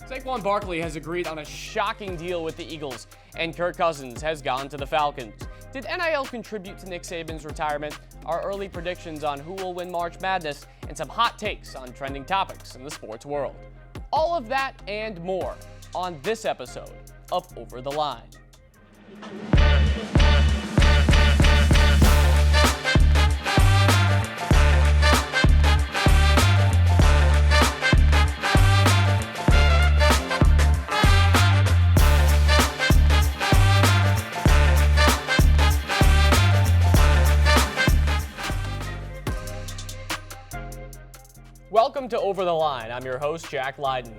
Saquon Barkley has agreed on a shocking deal with the Eagles, and Kirk Cousins has gone to the Falcons. Did NIL contribute to Nick Saban's retirement? Our early predictions on who will win March Madness, and some hot takes on trending topics in the sports world. All of that and more on this episode of Over the Line. Welcome to Over the Line. I'm your host, Jack Lydon.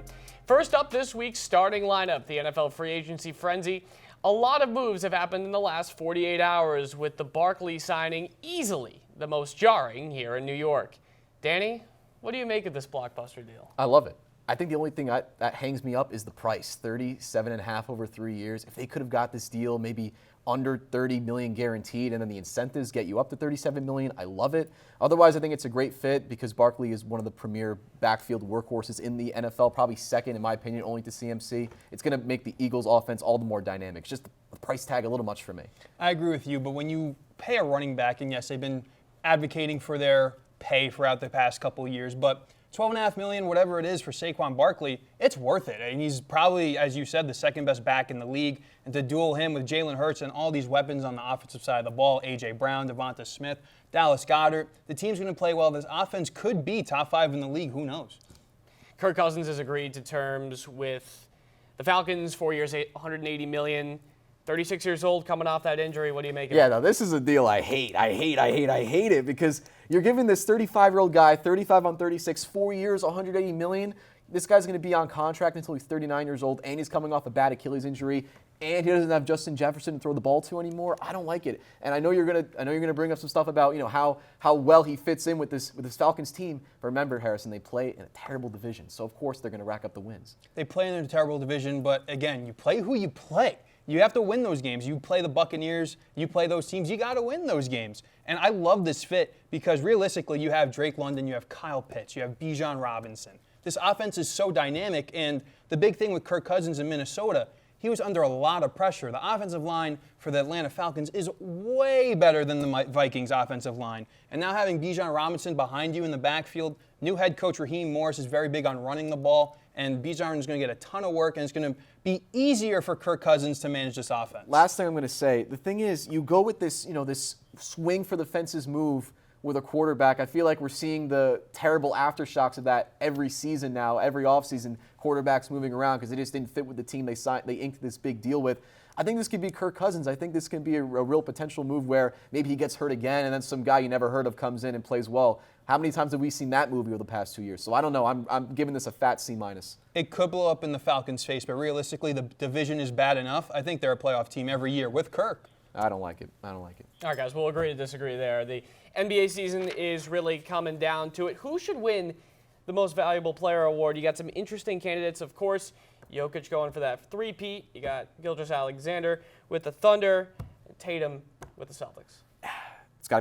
First up this week's starting lineup, the NFL free agency frenzy. A lot of moves have happened in the last 48 hours, with the Barkley signing easily the most jarring here in New York. Danny, what do you make of this blockbuster deal? I love it. I think the only thing that hangs me up is the price, $37.5 over 3 years. If they could have got this deal maybe under $30 million guaranteed, and then the incentives get you up to $37 million, I love it. Otherwise, I think it's a great fit because Barkley is one of the premier backfield workhorses in the NFL, probably second, in my opinion, only to CMC. It's going to make the Eagles' offense all the more dynamic. It's just the price tag a little much for me. I agree with you, but when you pay a running back, and yes, they've been advocating for their pay throughout the past couple of years, but $12.5 million, whatever it is for Saquon Barkley, it's worth it. And he's probably, as you said, the second best back in the league. And to duel him with Jalen Hurts and all these weapons on the offensive side of the ball, A.J. Brown, Devonta Smith, Dallas Goedert, the team's going to play well. This offense could be top 5 in the league. Who knows? Kirk Cousins has agreed to terms with the Falcons, 4 years, $180 million. 36 years old, coming off that injury. What do you make of it? Yeah, no, this is a deal I hate it because you're giving this 35-year-old guy, 35 on 36, 4 years, $180 million. This guy's going to be on contract until he's 39 years old, and he's coming off a bad Achilles injury, and he doesn't have Justin Jefferson to throw the ball to anymore. I don't like it, and I know you're gonna bring up some stuff about how well he fits in with this Falcons team. But remember, Harrison, they play in a terrible division, so of course they're going to rack up the wins. They play in a terrible division, but again, you play who you play. You have to win those games. You play the Buccaneers, you play those teams, you got to win those games. And I love this fit because realistically, you have Drake London, you have Kyle Pitts, you have Bijan Robinson. This offense is so dynamic, and the big thing with Kirk Cousins in Minnesota, he was under a lot of pressure. The offensive line for the Atlanta Falcons is way better than the Vikings offensive line. And now having Bijan Robinson behind you in the backfield, new head coach Raheem Morris is very big on running the ball, and Bijan is going to get a ton of work, and it's going to be easier for Kirk Cousins to manage this offense. Last thing I'm going to say, the thing is, you go with this, this swing for the fences move with a quarterback. I feel like we're seeing the terrible aftershocks of that every season now, every offseason, quarterbacks moving around because they just didn't fit with the team they inked this big deal with. I think this could be Kirk Cousins. I think this can be a real potential move where maybe he gets hurt again and then some guy you never heard of comes in and plays well. How many times have we seen that movie over the past 2 years? So I don't know. I'm giving this a fat C-. It could blow up in the Falcons' face, but realistically, the division is bad enough. I think they're a playoff team every year with Kirk. I don't like it. All right, guys, we'll agree to disagree there. The NBA season is really coming down to it. Who should win the Most Valuable Player award? You got some interesting candidates, of course. Jokic going for that three-peat. You got Gilgeous-Alexander with the Thunder, and Tatum with the Celtics. It's got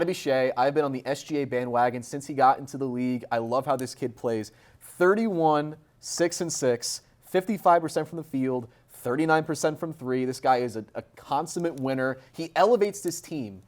to be Shea. I've been on the SGA bandwagon since he got into the league. I love how this kid plays. 31, 6-6, 55% from the field, 39% from three. This guy is a consummate winner. He elevates this team.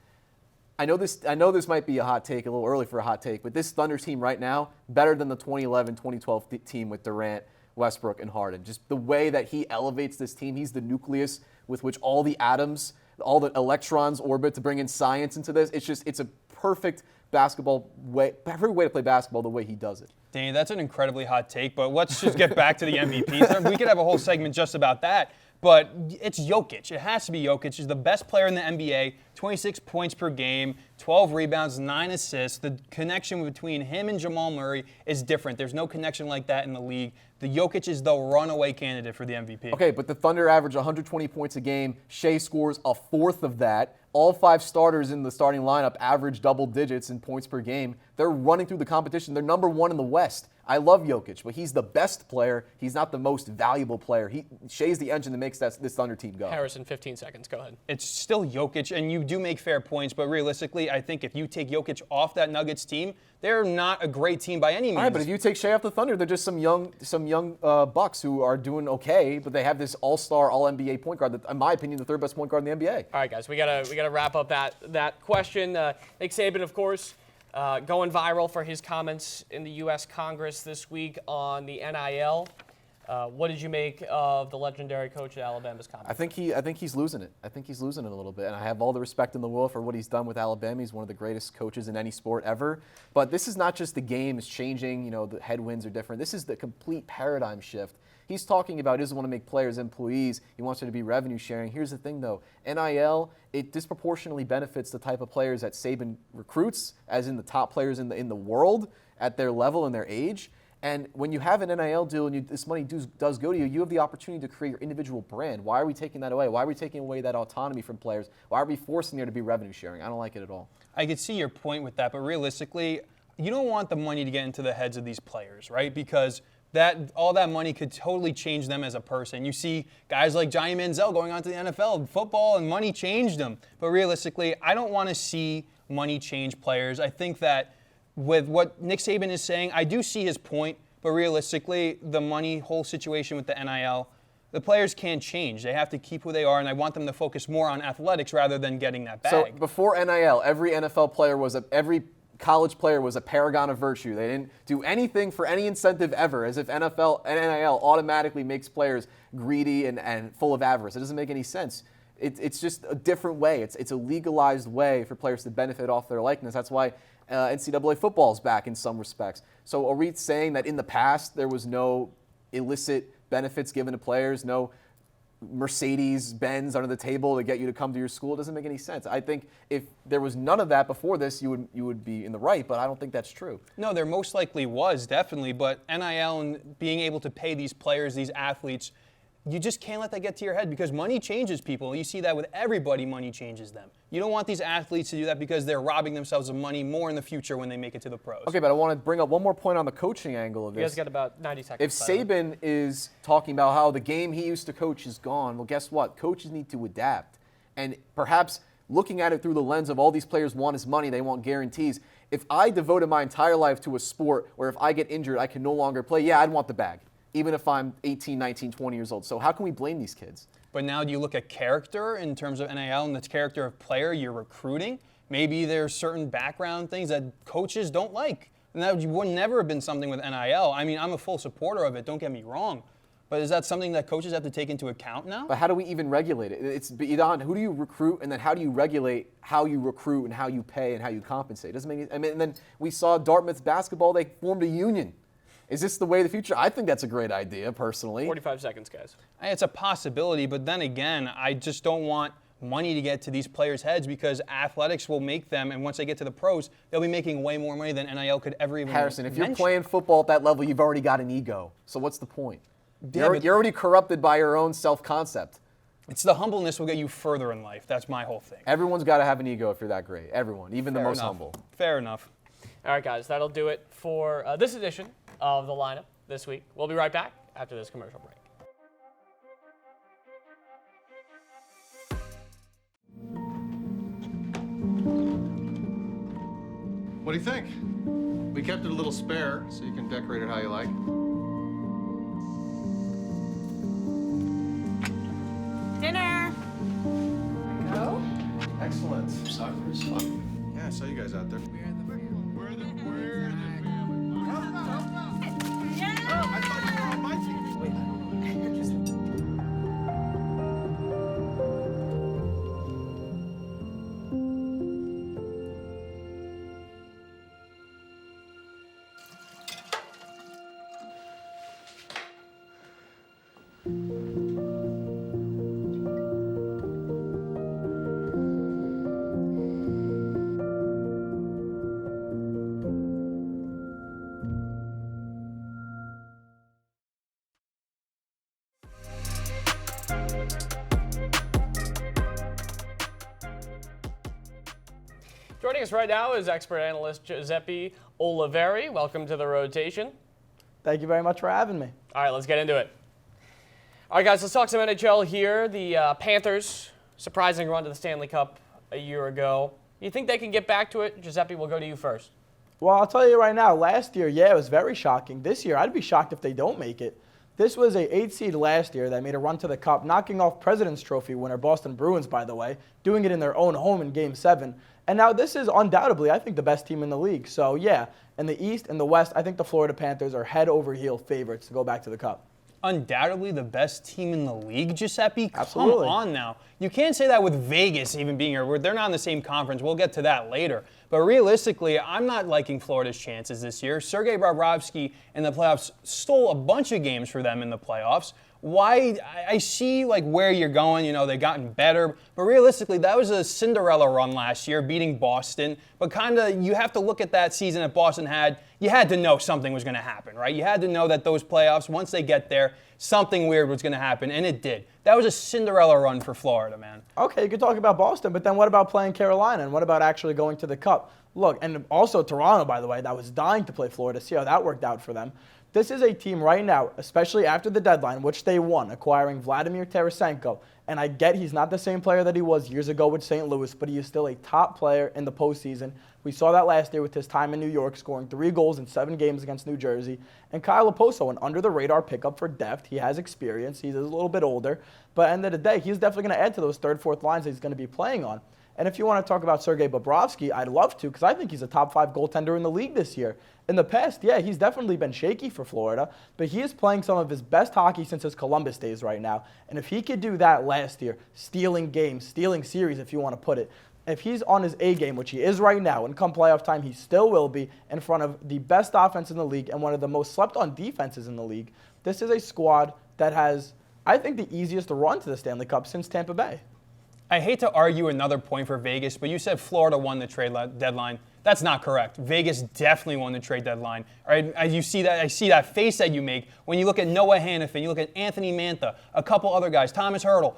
I know this might be a hot take, a little early for a hot take, but this Thunder team right now, better than the 2011, 2012 team with Durant, Westbrook, and Harden. Just the way that he elevates this team, he's the nucleus with which all the atoms, all the electrons orbit to bring in science into this. It's a perfect way to play basketball the way he does it. Danny, that's an incredibly hot take, but let's just get back to the MVP. We could have a whole segment just about that. But it's Jokic. It has to be Jokic. He's the best player in the NBA, 26 points per game, 12 rebounds, 9 assists. The connection between him and Jamal Murray is different. There's no connection like that in the league. The Jokic is the runaway candidate for the MVP. Okay, but the Thunder average 120 points a game. Shea scores a fourth of that. All 5 starters in the starting lineup average double digits in points per game. They're running through the competition. They're number 1 in the West. I love Jokic, but he's the best player. He's not the most valuable player. Shea's the engine that makes this Thunder team go. Harrison, 15 seconds. Go ahead. It's still Jokic, and you do make fair points, but realistically, I think if you take Jokic off that Nuggets team, they're not a great team by any means. All right, but if you take Shea off the Thunder, they're just some young Bucks who are doing okay, but they have this all-star, all-NBA point guard that, in my opinion, the third best point guard in the NBA. All right, guys, we gotta wrap up that question. Nick Saban, of course, going viral for his comments in the U.S. Congress this week on the NIL. What did you make of the legendary coach at Alabama's comments? I think he's losing it. I think he's losing it a little bit, and I have all the respect in the world for what he's done with Alabama. He's one of the greatest coaches in any sport ever. But this is not just the game is changing. You know, the headwinds are different. This is the complete paradigm shift. He's talking about he doesn't want to make players employees. He wants there to be revenue sharing. Here's the thing, though. NIL, it disproportionately benefits the type of players that Saban recruits, as in the top players in the world at their level and their age. And when you have an NIL deal and this money does go to you, you have the opportunity to create your individual brand. Why are we taking that away? Why are we taking away that autonomy from players? Why are we forcing there to be revenue sharing? I don't like it at all. I could see your point with that, but realistically, you don't want the money to get into the heads of these players, right? Because all that money could totally change them as a person. You see guys like Johnny Manziel going on to the NFL, football, and money changed them. But realistically, I don't want to see money change players. I think that with what Nick Saban is saying, I do see his point, but realistically, the money whole situation with the NIL, the players can't change. They have to keep who they are, and I want them to focus more on athletics rather than getting that bag. So before NIL, every NFL player every college player was a paragon of virtue. They didn't do anything for any incentive ever, as if NFL and NIL automatically makes players greedy and full of avarice. It doesn't make any sense. It's just a different way. It's a legalized way for players to benefit off their likeness. That's why NCAA football is back in some respects. So are we saying that in the past there was no illicit benefits given to players, no Mercedes-Benz under the table to get you to come to your school? It doesn't make any sense. I think if there was none of that before this, you would be in the right, but I don't think that's true. No, there most likely was, definitely, but NIL and being able to pay these players, these athletes, you just can't let that get to your head because money changes people. You see that with everybody, money changes them. You don't want these athletes to do that because they're robbing themselves of money more in the future when they make it to the pros. Okay, but I want to bring up one more point on the coaching angle of this. You guys got about 90 seconds. If Saban is talking about how the game he used to coach is gone, well, guess what? Coaches need to adapt. And perhaps looking at it through the lens of all these players want is money, they want guarantees. If I devoted my entire life to a sport where if I get injured, I can no longer play, yeah, I'd want the bag, even if I'm 18, 19, 20 years old. So how can we blame these kids? But now do you look at character in terms of NIL and the character of player you're recruiting? Maybe there's certain background things that coaches don't like. And that would never have been something with NIL. I mean, I'm a full supporter of it, don't get me wrong. But is that something that coaches have to take into account now? But how do we even regulate it? It's beyond who do you recruit, and then how do you regulate how you recruit and how you pay and how you compensate? It doesn't make. I mean, and then we saw Dartmouth basketball; they formed a union. Is this the way of the future? I think that's a great idea, personally. 45 seconds, guys. It's a possibility, but then again, I just don't want money to get to these players' heads because athletics will make them, and once they get to the pros, they'll be making way more money than NIL could ever even Harrison, if mention. you're playing football at that level, you've already got an ego. So what's the point? You're already corrupted by your own self-concept. It's the humbleness will get you further in life. That's my whole thing. Everyone's got to have an ego if you're that great. Everyone, even the most enough. humble. Fair enough. All right, guys, that'll do it for this edition of The Lineup this week. We'll be right back after this commercial break. What do you think? We kept it a little spare, so you can decorate it how you like. Dinner. Go. Excellent. Soccer is fun. Yeah, I saw you guys out there. We're the family. Yeah. Oh, I thought you were on my team. Wait, Joining us right now is expert analyst Giuseppe Oliveri. Welcome to the rotation. Thank you very much for having me. All right, let's get into it. All right, guys, let's talk some NHL here. The Panthers, surprising run to the Stanley Cup a year ago. You think they can get back to it? Giuseppe, we'll go to you first. Well, I'll tell you right now, last year, yeah, it was very shocking. This year, I'd be shocked if they don't make it. This was a 8 seed last year that made a run to the Cup, knocking off President's Trophy winner Boston Bruins, by the way, doing it in their own home in Game 7. And now this is undoubtedly, I think, the best team in the league. So, yeah, in the East and the West, I think the Florida Panthers are head over heel favorites to go back to the Cup. Undoubtedly the best team in the league, Giuseppe? Absolutely. Come on now. You can't say that with Vegas even being here. They're not in the same conference. We'll get to that later. But realistically, I'm not liking Florida's chances this year. Sergei Bobrovsky in the playoffs stole a bunch of games for them in the playoffs. Why? I see like where you're going. You know, they've gotten better. But realistically, that was a Cinderella run last year, beating Boston. But kind of, you have to look at that season that Boston had. You had to know something was going to happen, right? You had to know that those playoffs, once they get there, something weird was going to happen, and it did. That was a Cinderella run for Florida, man. Okay, you could talk about Boston, but then what about playing Carolina, and what about actually going to the Cup? Look, and also Toronto, by the way, that was dying to play Florida. See how that worked out for them. This is a team right now, especially after the deadline, which they won, acquiring Vladimir Tarasenko. And I get he's not the same player that he was years ago with St. Louis, but he is still a top player in the postseason. We saw that last year with his time in New York, scoring 3 goals in 7 games against New Jersey. And Kyle Oposo, an under-the-radar pickup for depth. He has experience. He's a little bit older. But at the end of the day, he's definitely going to add to those third, fourth lines that he's going to be playing on. And if you want to talk about Sergei Bobrovsky, I'd love to, because I think he's a top 5 goaltender in the league this year. In the past, yeah, he's definitely been shaky for Florida, but he is playing some of his best hockey since his Columbus days right now. And if he could do that last year, stealing games, stealing series, if you want to put it, if he's on his A game, which he is right now, and come playoff time, he still will be in front of the best offense in the league and one of the most slept-on defenses in the league. This is a squad that has, I think, the easiest run to the Stanley Cup since Tampa Bay. I hate to argue another point for Vegas, but you said Florida won the trade deadline. That's not correct. Vegas definitely won the trade deadline. All right, I see that face that you make when you look at Noah Hannafin, you look at Anthony Mantha, a couple other guys, Thomas Hertl.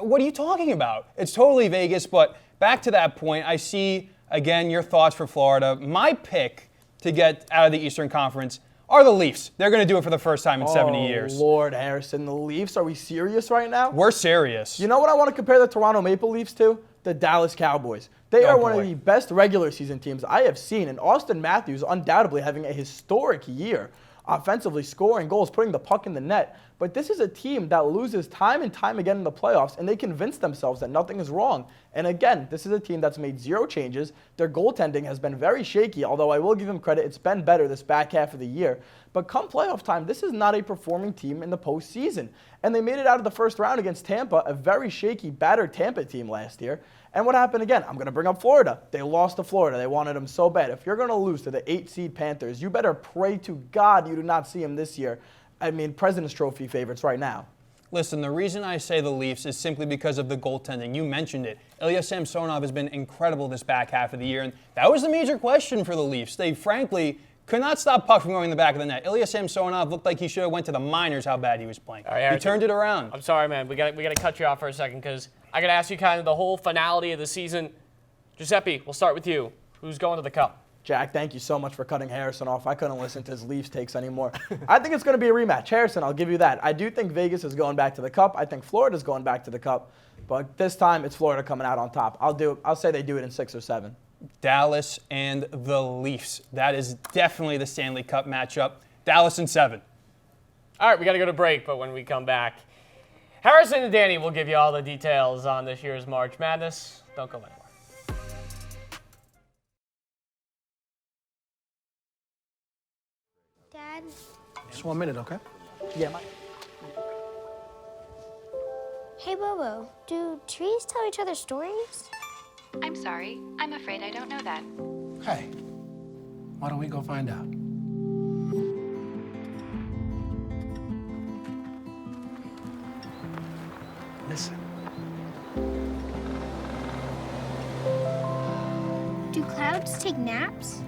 What are you talking about? It's totally Vegas, but back to that point, I see, again, your thoughts for Florida. My pick to get out of the Eastern Conference are the Leafs. They're going to do it for the first time in 70 years. Lord Harrison, the Leafs? Are we serious right now? We're serious. You know what I want to compare the Toronto Maple Leafs to? The Dallas Cowboys. They are one of the best regular season teams I have seen, and Austin Matthews undoubtedly having a historic year, offensively scoring goals, putting the puck in the net. But this is a team that loses time and time again in the playoffs, and they convince themselves that nothing is wrong. And again, this is a team that's made 0 changes. Their goaltending has been very shaky, although I will give them credit. It's been better this back half of the year. But come playoff time, this is not a performing team in the postseason. And they made it out of the first round against Tampa, a very shaky, battered Tampa team last year. And what happened again? I'm going to bring up Florida. They lost to Florida. They wanted them so bad. If you're going to lose to the 8 seed Panthers, you better pray to God you do not see them this year. I mean, President's Trophy favorites right now. Listen, the reason I say the Leafs is simply because of the goaltending. You mentioned it. Ilya Samsonov has been incredible this back half of the year, and that was the major question for the Leafs. They, frankly, could not stop puck from going in the back of the net. Ilya Samsonov looked like he should have went to the minors how bad he was playing. Right, he turned it around. I'm sorry, man. We got to cut you off for a second because I got to ask you kind of the whole finality of the season. Giuseppe, we'll start with you. Who's going to the Cup? Jack, thank you so much for cutting Harrison off. I couldn't listen to his Leafs takes anymore. I think it's going to be a rematch. Harrison, I'll give you that. I do think Vegas is going back to the Cup. I think Florida's going back to the Cup. But this time, it's Florida coming out on top. I'll say they do it in 6 or 7. Dallas and the Leafs. That is definitely the Stanley Cup matchup. Dallas in 7. All right, we got to go to break, but when we come back, Harrison and Danny will give you all the details on this year's March Madness. Don't go anywhere. Dad? Just 1 minute, okay? Yeah, Mike. Hey, Bobo, do trees tell each other stories? I'm sorry. I'm afraid I don't know that. Hey, why don't we go find out? Listen. Do clouds take naps?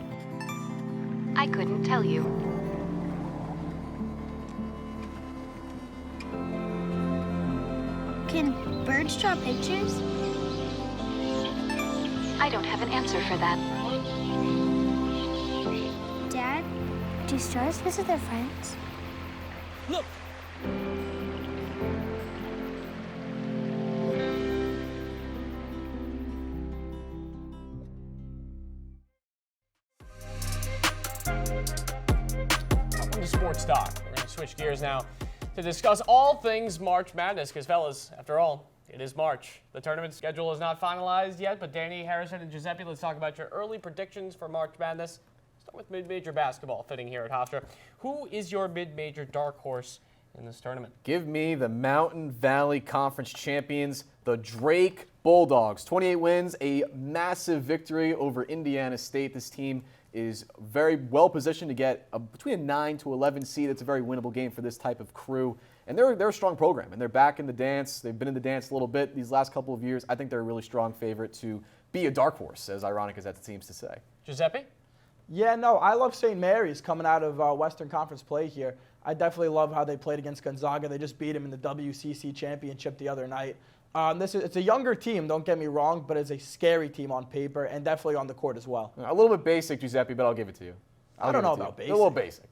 I couldn't tell you. Can birds draw pictures? I don't have an answer for that. Dad, Do stars visit their friends? Look! Welcome to Sports Talk. We're going to switch gears now to discuss all things March Madness, because, fellas, after all, it is March. The tournament schedule is not finalized yet, but Danny, Harrison, and Giuseppe, let's talk about your early predictions for March Madness. Start with mid-major basketball, fitting here at Hofstra. Who is your mid-major dark horse in this tournament? Give me the Mountain Valley Conference champions, the Drake Bulldogs. 28 wins, a massive victory over Indiana State. This team is very well positioned to get between a 9 to 11 seed. It's a very winnable game for this type of crew. And they're a strong program, and they're back in the dance. They've been in the dance a little bit these last couple of years. I think they're a really strong favorite to be a dark horse, as ironic as that seems to say. Giuseppe? Yeah, no, I love St. Mary's coming out of Western Conference play here. I definitely love how they played against Gonzaga. They just beat him in the WCC championship the other night. It's a younger team, don't get me wrong, but it's a scary team on paper and definitely on the court as well. A little bit basic, Giuseppe, but I'll give it to you. I don't know about basic. A little basic.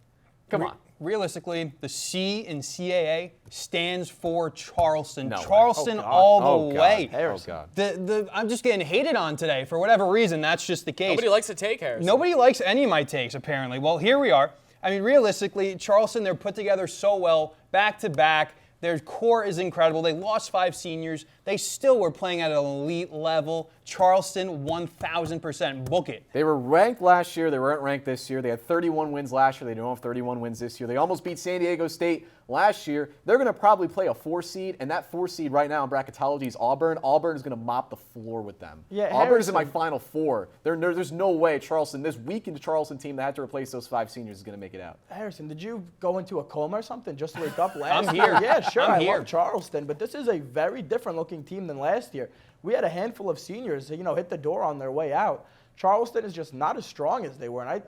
Come on. Realistically, the C in CAA stands for Charleston. No way. Charleston Oh, God. all the God. way. Oh, God. I'm just getting hated on today for whatever reason. That's just the case. Nobody likes to take Harrison. Nobody likes any of my takes, apparently. Well, here we are. I mean, realistically, Charleston, they're put together so well, back to back. Their core is incredible. They lost 5 seniors. They still were playing at an elite level. Charleston, 1,000%. Book it. They were ranked last year. They weren't ranked this year. They had 31 wins last year. They don't have 31 wins this year. They almost beat San Diego State last year. They're going to probably play a 4 seed, and that 4 seed right now in bracketology is Auburn. Auburn is going to mop the floor with them. Yeah, Auburn is in my Harrison. Final Four. There's no way Charleston, this weakened Charleston team that had to replace those 5 seniors, is going to make it out. Harrison, did you go into a coma or something just to wake up last I'm year? here. Yeah, sure. I'm I here. love Charleston, but this is a very different looking team than last year. We had a handful of seniors, hit the door on their way out. Charleston is just not as strong as they were, and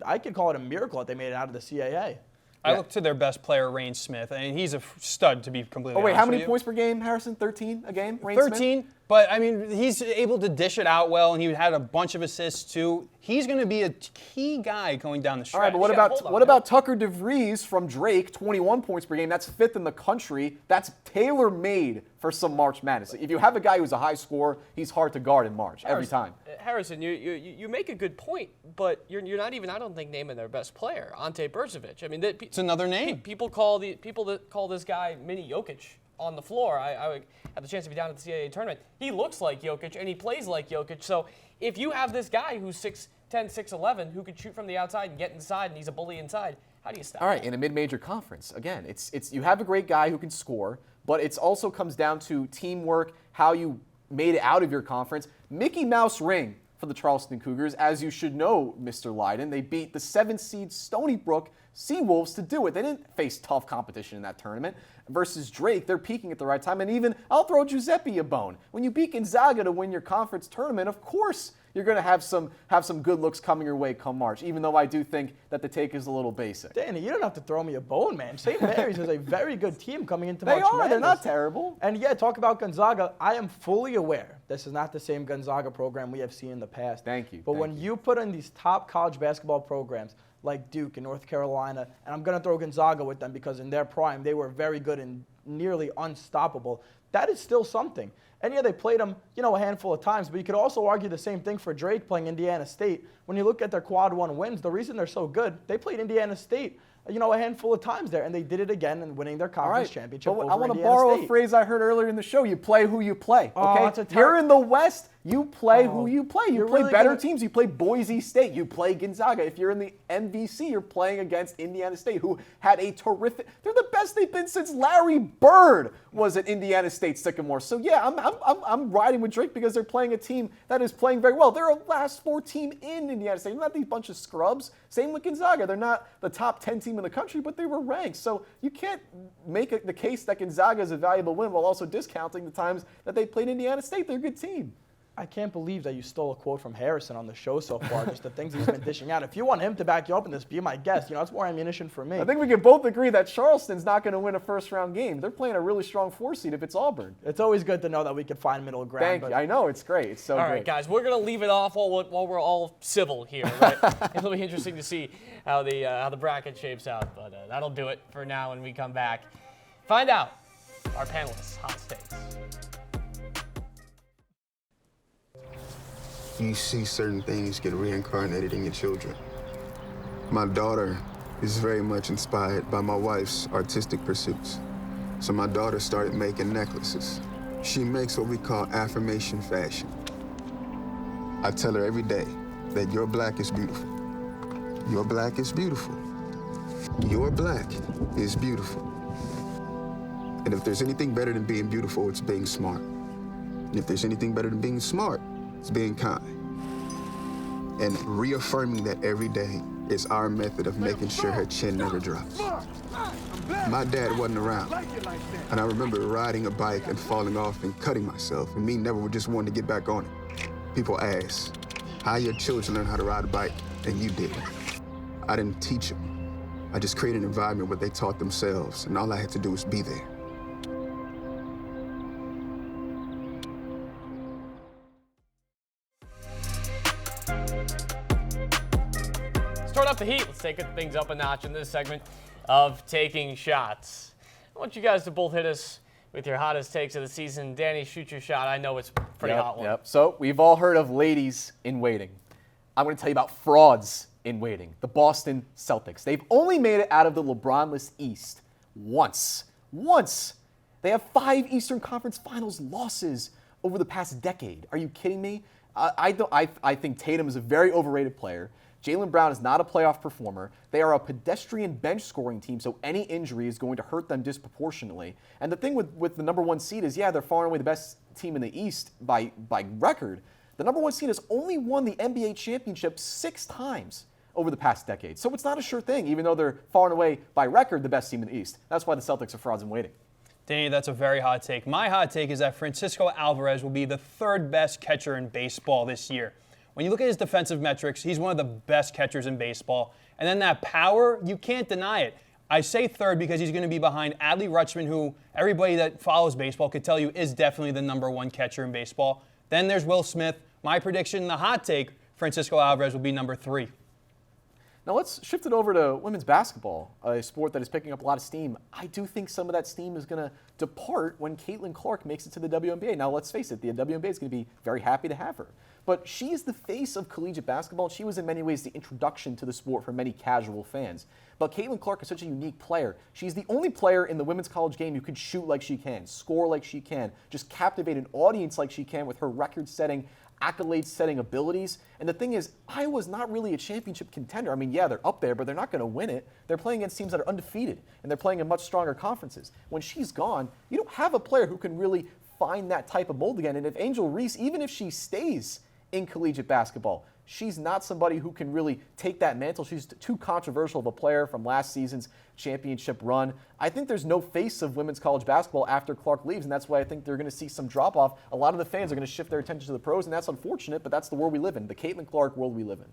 I could call it a miracle that they made it out of the CAA. I look to their best player, Rain Smith, and he's a stud, to be completely honest. Oh, wait, how many with you. points per game, Harrison? 13 a game? Rain Smith? 13, but I mean, he's able to dish it out well, and he had a bunch of assists too. He's going to be a key guy going down the stretch. All right, but what about Tucker DeVries from Drake, 21 points per game? That's 5th in the country. That's tailor-made for some March Madness. If you have a guy who's a high scorer, he's hard to guard in March every time. Harrison, you make a good point, but you're not even, I don't think, naming their best player, Ante Brzovic. I mean, It's another name. People call this guy Mini Jokic on the floor. I had the chance to be down at the CAA tournament. He looks like Jokic and he plays like Jokic. So if you have this guy who's 6'10", 6'11", who could shoot from the outside and get inside, and he's a bully inside, how do you stop? All right, in a mid-major conference, again, it's you have a great guy who can score, but it also comes down to teamwork, how you made it out of your conference. Mickey Mouse ring for the Charleston Cougars, as you should know, Mr. Leiden. They beat the 7th-seed Stony Brook Seawolves to do it. They didn't face tough competition in that tournament. Versus Drake, they're peaking at the right time. And even, I'll throw Giuseppe a bone. When you beat Gonzaga to win your conference tournament, of course you're going to have some good looks coming your way come March, even though I do think that the take is a little basic. Danny, you don't have to throw me a bone, man. St. Mary's is a very good team coming into March Madness. They're not terrible. And yeah, talk about Gonzaga. I am fully aware this is not the same Gonzaga program we have seen in the past. Thank you. But when you put in these top college basketball programs like Duke and North Carolina, and I'm going to throw Gonzaga with them because in their prime they were very good and nearly unstoppable, that is still something. And yeah, they played them, a handful of times, but you could also argue the same thing for Drake playing Indiana State. When you look at their quad 1 wins, the reason they're so good, they played Indiana State, a handful of times there, and they did it again in winning their conference championship over I want to Indiana borrow State. a phrase I heard earlier in the show. You play who you play, okay? that's a You're in the West, you play who you play. You you're play really better gonna- teams. You play Boise State. You play Gonzaga. If you're in the MVC, you're playing against Indiana State, who had a terrific – they're the best they've been since Larry Bird was at Indiana State Sycamore. So, yeah, I'm riding with Drake because they're playing a team that is playing very well. They're a last 4 team in Indiana State. They're not these bunch of scrubs. Same with Gonzaga. They're not the top 10 team in the country, but they were ranked. So you can't make the case that Gonzaga is a valuable win while also discounting the times that they played Indiana State. They're a good team. I can't believe that you stole a quote from Harrison on the show so far, just the things he's been dishing out. If you want him to back you up in this, be my guest. That's more ammunition for me. I think we can both agree that Charleston's not going to win a first-round game. They're playing a really strong 4 seed if it's Auburn. It's always good to know that we can find middle ground. Thank you. I know, it's great. It's so All great. right, guys, we're going to leave it off while we're all civil here, right? It'll be interesting to see how the bracket shapes out, but that'll do it for now when we come back. Find out our panelists' hot takes. You see certain things get reincarnated in your children. My daughter is very much inspired by my wife's artistic pursuits. So my daughter started making necklaces. She makes what we call affirmation fashion. I tell her every day that your black is beautiful. Your black is beautiful. Your black is beautiful. And if there's anything better than being beautiful, it's being smart. And if there's anything better than being smart, it's being kind. And reaffirming that every day is our method of making sure her chin never drops. My dad wasn't around, and I remember riding a bike and falling off and cutting myself, and me never just wanting to get back on it. People ask, how your children learn how to ride a bike, and you didn't. I didn't teach them. I just created an environment where they taught themselves, and all I had to do was be there. Start up the heat. Let's take things up a notch in this segment of Taking Shots. I want you guys to both hit us with your hottest takes of the season. Danny, shoot your shot. I know it's a pretty hot one. Yep. So we've all heard of ladies in waiting. I'm going to tell you about frauds in waiting. The Boston Celtics. They've only made it out of the LeBron-less East once. Once. They have 5 Eastern Conference Finals losses over the past decade. Are you kidding me? I think Tatum is a very overrated player. Jaylen Brown is not a playoff performer. They are a pedestrian bench scoring team, so any injury is going to hurt them disproportionately. And the thing with the number 1 seed is, yeah, they're far and away the best team in the East by record. The number 1 seed has only won the NBA championship 6 times over the past decade. So it's not a sure thing, even though they're far and away by record the best team in the East. That's why the Celtics are frauds in waiting. Danny, that's a very hot take. My hot take is that Francisco Alvarez will be the 3rd best catcher in baseball this year. When you look at his defensive metrics, he's one of the best catchers in baseball. And then that power, you can't deny it. I say 3rd because he's going to be behind Adley Rutschman, who everybody that follows baseball could tell you is definitely the number 1 catcher in baseball. Then there's Will Smith. My prediction, the hot take, Francisco Alvarez will be number 3. Now let's shift it over to women's basketball, a sport that is picking up a lot of steam. I do think some of that steam is going to depart when Caitlin Clark makes it to the WNBA. Now let's face it, the WNBA is going to be very happy to have her. But she is the face of collegiate basketball, and she was in many ways the introduction to the sport for many casual fans. But Caitlin Clark is such a unique player. She's the only player in the women's college game who could shoot like she can, score like she can, just captivate an audience like she can with her record-setting, accolade-setting abilities. And the thing is, Iowa's not really a championship contender. I mean, yeah, they're up there, but they're not going to win it. They're playing against teams that are undefeated, and they're playing in much stronger conferences. When she's gone, you don't have a player who can really find that type of mold again. And if Angel Reese, even if she stays in collegiate basketball, she's not somebody who can really take that mantle. She's too controversial of a player from last season's championship run. I think there's no face of women's college basketball after Clark leaves, and that's why I think they're going to see some drop-off. A lot of the fans are going to shift their attention to the pros, and that's unfortunate, but that's the world we live in, the Caitlin Clark world we live in.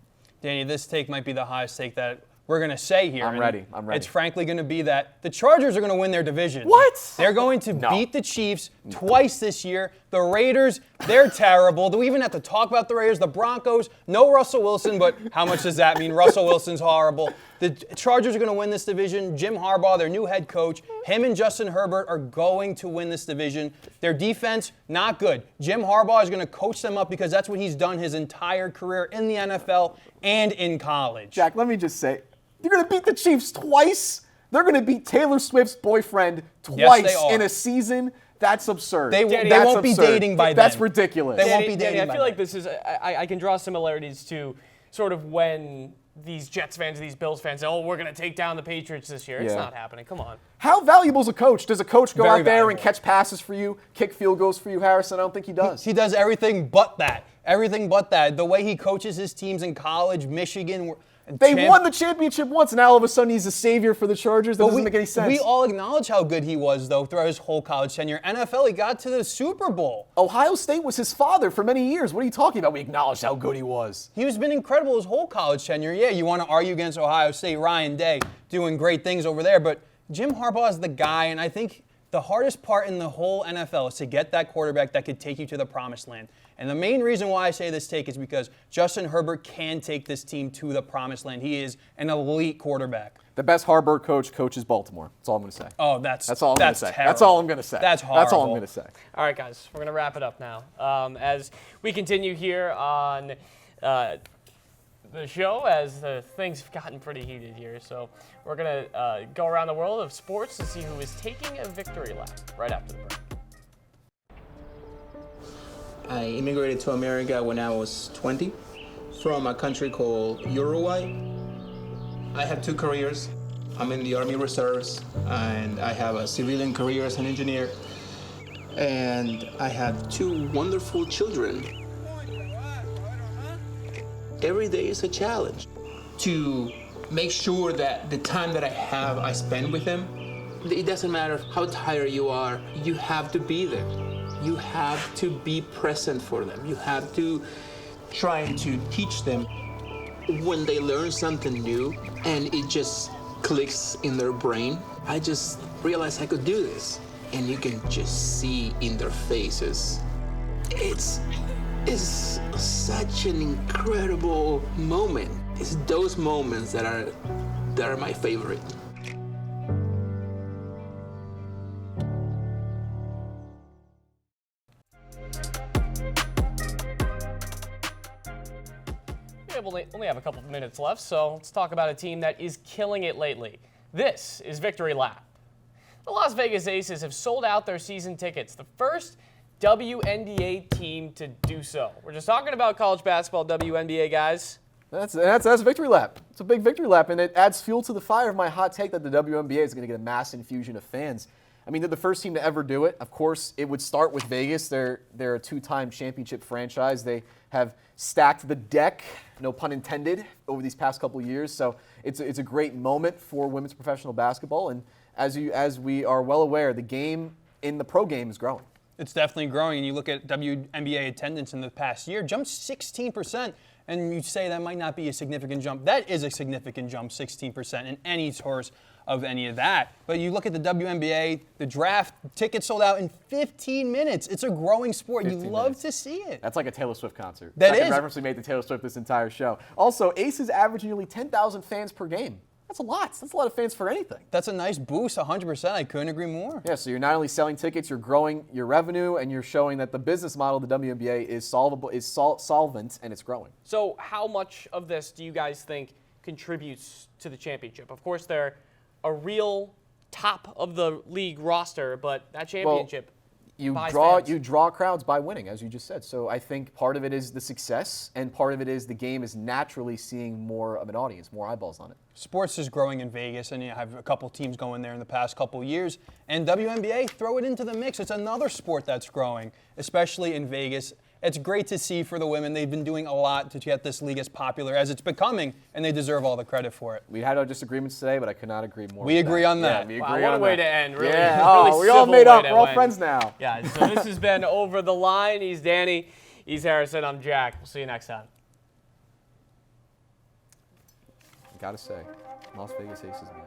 Danny, this take might be the highest take that we're going to say here. I'm ready. It's frankly going to be that the Chargers are going to win their division. What? They're going to beat the Chiefs twice this year. The Raiders, they're terrible. Do we even have to talk about the Raiders? The Broncos, no Russell Wilson, but how much does that mean? Russell Wilson's horrible. The Chargers are going to win this division. Jim Harbaugh, their new head coach, him and Justin Herbert are going to win this division. Their defense, not good. Jim Harbaugh is going to coach them up because that's what he's done his entire career in the NFL and in college. Jack, let me just say, you're going to beat the Chiefs twice? They're going to beat Taylor Swift's boyfriend twice in a season? That's absurd. They won't be dating by then. That's ridiculous. They won't be dating Danny, by I feel like this is, I can draw similarities to sort of when these Jets fans, these Bills fans say, oh, we're going to take down the Patriots this year. It's not happening. Come on. How valuable is a coach? Does a coach go Very out there valuable. and catch passes for you, kick field goals for you, Harrison? I don't think he does. He does everything but that. Everything but that. The way he coaches his teams in college, Michigan, They won the championship once, and now all of a sudden he's a savior for the Chargers. That doesn't make any sense. We all acknowledge how good he was, though, throughout his whole college tenure. NFL, he got to the Super Bowl. Ohio State was his father for many years. What are you talking about? We acknowledge how good he was. He's been incredible his whole college tenure. Yeah, you want to argue against Ohio State, Ryan Day doing great things over there, but Jim Harbaugh is the guy, and I think the hardest part in the whole NFL is to get that quarterback that could take you to the promised land. And the main reason why I say this take is because Justin Herbert can take this team to the promised land. He is an elite quarterback. The best Harbaugh coach coaches Baltimore. That's all I'm going to say. Oh, that's all I'm going to say. Terrible. That's all I'm going to say. That's horrible. That's all I'm going to say. All right, guys, we're going to wrap it up now. As we continue here on the show, as things have gotten pretty heated here. So we're going to go around the world of sports to see who is taking a victory lap right after the break. I immigrated to America when I was 20 from a country called Uruguay. I have 2 careers. I'm in the Army Reserves, and I have a civilian career as an engineer. And I have 2 wonderful children. Every day is a challenge to make sure that the time that I have, I spend with them. It doesn't matter how tired you are, you have to be there. You have to be present for them. You have to try to teach them when they learn something new and it just clicks in their brain. I just realized I could do this. And you can just see in their faces. It's such an incredible moment. It's those moments that are my favorite. We only have a couple of minutes left, so let's talk about a team that is killing it lately. This is Victory Lap. The Las Vegas Aces have sold out their season tickets, the first WNBA team to do so. We're just talking about college basketball WNBA, guys. That's Victory Lap. It's a big Victory Lap, and it adds fuel to the fire of my hot take that the WNBA is going to get a mass infusion of fans. I mean, they're the first team to ever do it. Of course, it would start with Vegas. They're a 2-time championship franchise. They have stacked the deck, no pun intended, over these past couple of years. So it's a great moment for women's professional basketball. And as we are well aware, the game in the pro game is growing. It's definitely growing. And you look at WNBA attendance in the past year, jumped 16%. And you say that might not be a significant jump. That is a significant jump, 16% in any source of any of that. But you look at the WNBA, the draft, tickets sold out in 15 minutes. It's a growing sport. You love to see it. That's like a Taylor Swift concert. That is. I reference we made to Taylor Swift this entire show. Also, Aces average nearly 10,000 fans per game. That's a lot. That's a lot of fans for anything. That's a nice boost, 100%. I couldn't agree more. Yeah, so you're not only selling tickets, you're growing your revenue, and you're showing that the business model of the WNBA is solvent, and it's growing. So how much of this do you guys think contributes to the championship? Of course, they're a real top of the league roster, but that championship you buys draw fans. You draw crowds by winning, as you just said. So I think part of it is the success, and part of it is the game is naturally seeing more of an audience, more eyeballs on it. Sports is growing in Vegas, and you have a couple teams going there in the past couple years. And WNBA, throw it into the mix. It's another sport that's growing, especially in Vegas. It's great to see for the women. They've been doing a lot to get this league as popular as it's becoming, and they deserve all the credit for it. We had our disagreements today, but I could not agree more. We agree on that. Yeah, we Wow, agree what on a way that. to end. Really, yeah. really We all civil made up. way to We're all end. friends now. Yeah, so this has been Over the Line. He's Danny. He's Harrison. I'm Jack. We'll see you next time. Gotta say, Las Vegas Aces again.